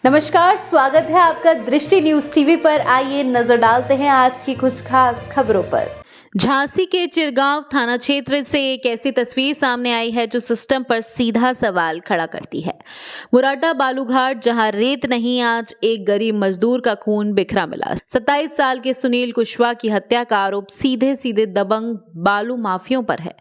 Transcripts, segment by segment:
नमस्कार, स्वागत है आपका दृष्टि न्यूज टीवी पर। आइए नजर डालते हैं आज की कुछ खास खबरों पर। झांसी के चिरगांव थाना क्षेत्र से एक ऐसी तस्वीर सामने आई है जो सिस्टम पर सीधा सवाल खड़ा करती है। मुरादा बालूघाट, जहां रेत नहीं, आज एक गरीब मजदूर का खून बिखरा मिला। 27 साल के सुनील कुशवाहा की हत्या का आरोप सीधे सीधे दबंग बालू माफियों पर है।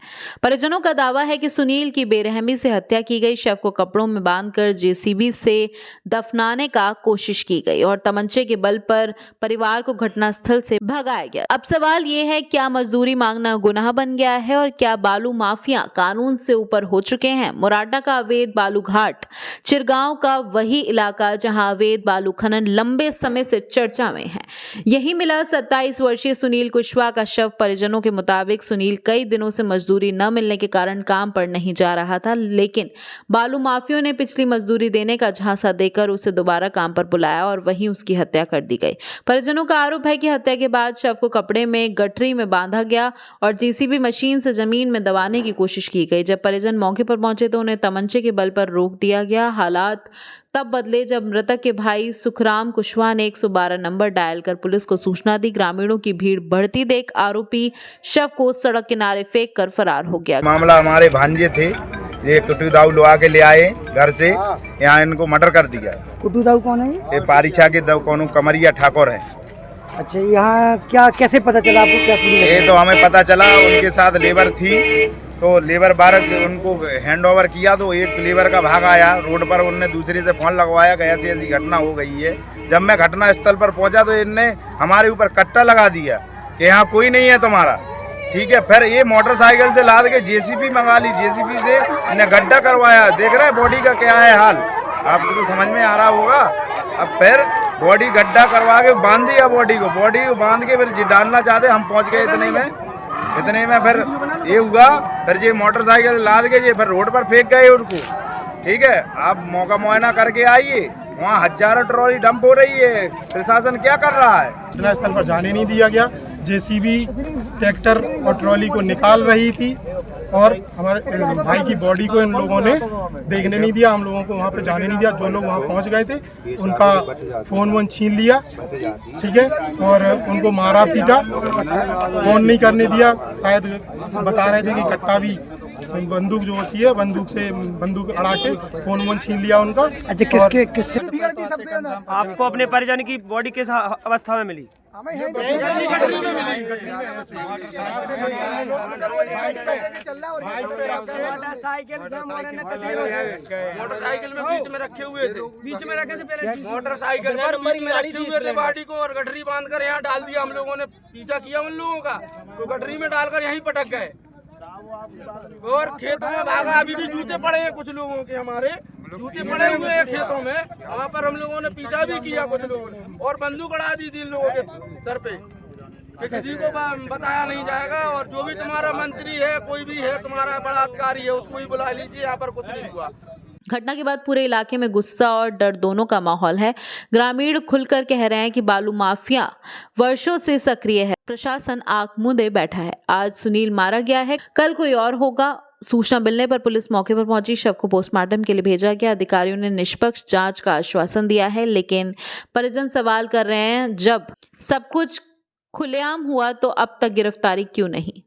परिजनों का दावा है कि सुनील की बेरहमी से हत्या की गई। शव को कपड़ों में बांधकर जेसीबी से दफनाने का कोशिश की गई और तमंचे के बल पर परिवार को घटनास्थल से भगाया गया। अब सवाल ये है, क्या मजदूरी मांगना गुनाह बन गया है और क्या बालू माफिया कानून से ऊपर हो चुके हैं? मुरादा का अवैध बालूघाट चिरगांव का वही इलाका जहां अवैध बालू खनन लंबे समय से चर्चा में है। यही मिला 27 वर्षीय सुनील कुशवाहा का शव। परिजनों के मुताबिक सुनील कई दिनों से मजदूरी न मिलने के कारण काम पर नहीं जा रहा था, लेकिन बालू माफियों ने पिछली मजदूरी देने का झांसा देकर उसे दोबारा काम पर बुलाया और वहीं उसकी हत्या कर दी गई। परिजनों का आरोप है कि हत्या के बाद शव को कपड़े में गठरी में बांधा गया और जेसीबी मशीन से जमीन में दबाने की कोशिश की गई। जब परिजन मौके पर पहुंचे तो उन्हें तमंचे के बल पर रोक दिया गया। हालात तब बदले जब मृतक के भाई सुखराम कुशवाहा ने 112 नंबर डायल कर पुलिस को सूचना दी। ग्रामीणों की भीड़ बढ़ती देख आरोपी शव को सड़क किनारे फेंक कर फरार हो गया। मामला हमारे भांजे थे, ये कुटू दाऊ लुआ के ले आए घर से, यहाँ इनको मर्डर कर दिया। कुटू दाऊ कौन है? ये पारिछा के दाऊ कौन कमरिया ठाकुर है। अच्छा, यहाँ क्या कैसे पता चला आपको? क्या ये तो हमें पता चला, उनके साथ लेबर थी तो लेबर बारह उनको हैंड ओवर किया तो एक लेबर का भाग आया रोड पर, उनने दूसरे से फोन लगवाया कि ऐसी ऐसी घटना हो गई है। जब मैं घटना स्थल पर पहुंचा तो इनने हमारे ऊपर कट्टा लगा दिया कि यहाँ कोई नहीं है तुम्हारा, ठीक है। फिर ये मोटरसाइकिल से लाद के जेसीबी मंगा ली, जेसीबी से इन्हें गड्ढा करवाया। देख रहे बॉडी का क्या है हाल, आपको तो समझ में आ रहा होगा। अब फिर बॉडी गड्ढा करवा के बांध दिया, बॉडी को बांध के फिर डालना चाहते, हम पहुंच गए इतने में फिर ये हुआ। फिर ये मोटरसाइकिल लाद के ये फिर रोड पर फेंक गए उनको, ठीक है। आप मौका मुआयना करके आइए, वहाँ हजारों ट्रॉली डंप हो रही है, प्रशासन क्या कर रहा है? घटना स्थल पर जाने नहीं दिया गया। जेसीबी ट्रैक्टर और ट्रॉली को निकाल रही थी और हमारे भाई की बॉडी को इन लोगों ने देखने नहीं दिया, हम लोगों को वहाँ पे जाने नहीं दिया। जो लोग वहाँ पहुँच गए थे उनका फोन छीन लिया, ठीक है, और उनको मारा पीटा, फोन नहीं करने दिया। शायद बता रहे थे कि कट्टा भी बंदूक जो होती है, बंदूक अड़ा के फोन छीन लिया उनका। अच्छा, किससे आपको अपने परिजन की बॉडी किस अवस्था में मिली? मोटरसाइकिल में बीच में रखे हुए थे, मोटरसाइकिल पर बीच में रखे हुए थे बॉडी को, और गठरी बांधकर यहाँ डाल दिया। हम लोगों ने पीछा किया उन लोगों का, तो गठरी में डालकर यहीं पटक गए और खेतों में भागा। अभी भी जूते पड़े हैं कुछ लोगों के, हमारे जूते पड़े हुए हैं खेतों में। वहाँ पर हम लोगों ने पीछा भी किया कुछ लोगों ने, और बंदूक अड़ा दी थी इन लोगों के सर पे कि किसी को बताया नहीं जाएगा। और जो भी तुम्हारा मंत्री है, कोई भी है तुम्हारा बड़ा अधिकारी है, उसको ही बुला लीजिए। यहाँ पर कुछ नहीं हुआ। घटना के बाद पूरे इलाके में गुस्सा और डर दोनों का माहौल है। ग्रामीण खुलकर कह रहे हैं कि बालू माफिया वर्षों से सक्रिय है, प्रशासन आंख मूंदे बैठा है। आज सुनील मारा गया है, कल कोई और होगा। सूचना मिलने पर पुलिस मौके पर पहुंची, शव को पोस्टमार्टम के लिए भेजा गया। अधिकारियों ने निष्पक्ष जांच का आश्वासन दिया है, लेकिन परिजन सवाल कर रहे हैं, जब सब कुछ खुलेआम हुआ तो अब तक गिरफ्तारी क्यों नहीं?